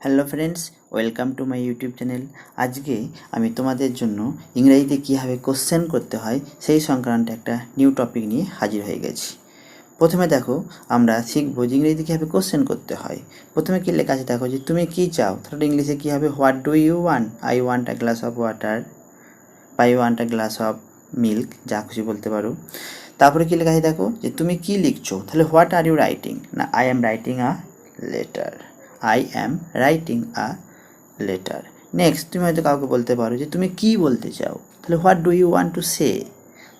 Hello friends, welcome to my YouTube channel. আজকে আমি তোমাদের জন্য ইংরেজিতে কীভাবে কোশ্চেন করতে হয় সেই সংক্রান্ত একটা নিউ টপিক নিয়ে হাজির হয়ে গেছি। প্রথমে দেখো, আমরা শিখবো যে ইংরেজিতে কীভাবে কোশ্চেন করতে হয়। প্রথমে কী লেখা আছে দেখো, যে তুমি কী চাও, তাহলে ইংলিশে কী হবে? What do you want? I want a glass of water, I want a glass of milk, যা খুশি বলতে পারো। তারপরে কী লেখা আছে দেখো, যে তুমি কী লিখছো, তাহলে হোয়াট আর ইউ রাইটিং? না, I am writing a letter, I am writing a letter. Next, তুমি হয়তো কাউকে বলতে পারো যে তুমি কী বলতে চাও, তাহলে what do you want to say?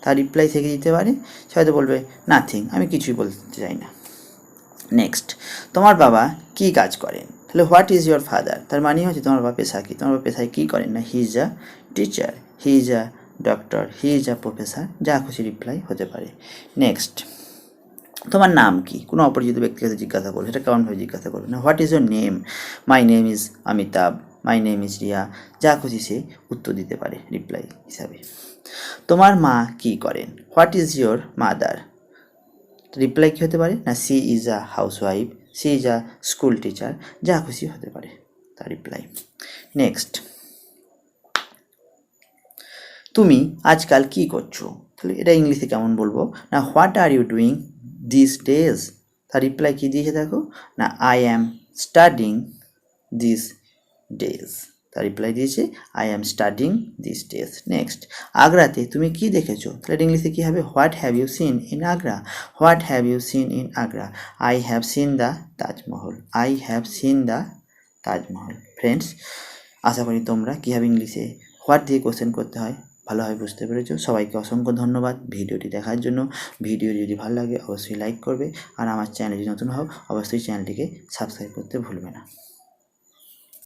তার রিপ্লাই থেকে দিতে পারে, সে হয়তো বলবে নাথিং, আমি কিছুই বলতে চাই না। নেক্সট, তোমার বাবা কী কাজ করেন? তাহলে হোয়াট ইজ ইয়োর ফাদার? তার মানে হচ্ছে তোমার বাবা পেশা কী? তোমার বাবা পেশায় কী করেন? না, he is a teacher, he is a doctor, he is a professor, যা খুশি রিপ্লাই হতে পারে। নেক্সট, তোমার নাম কি? কোনো অপরিচিত ব্যক্তির কাছে জিজ্ঞাসা করো, সেটা কেমনভাবে জিজ্ঞাসা করবে? না, what is your name? My name is Amitabh, my name is Riya, যা খুশি সে উত্তর দিতে পারে রিপ্লাই হিসাবে। তোমার মা কি করেন? What is your mother? Reply কী হতে পারে? না, she is a housewife, she is a school teacher, যা খুশি হতে পারে তার রিপ্লাই। নেক্সট, তুমি আজকাল কি করছো? তাহলে এটা ইংলিশে কেমন বলবো? না, what are you doing these days? তার রিপ্লাই কী দিয়েছে দেখো, না, I am studying these days, তার রিপ্লাই দিয়েছে I am studying these days. Next, আগ্রাতে তুমি কি দেখেছো? তাহলে ইংলিশে কী হবে? What have you seen in Agra? What have you seen in Agra? I have seen the Taj Mahal, I have seen the Taj Mahal. Friends, আশা করি তোমরা কীভাবে ইংলিশে হোয়াট দিয়ে কোশ্চেন করতে হয় ভালোভাবে বুঝতে পেরেছো। সবাইকে অসংখ্য ধন্যবাদ ভিডিওটি দেখার জন্য। ভিডিও যদি ভালো লাগে অবশ্যই লাইক করবে, আর আমার চ্যানেল যদি নতুন হও অবশ্যই চ্যানেলটিকে সাবস্ক্রাইব করতে ভুলবে না।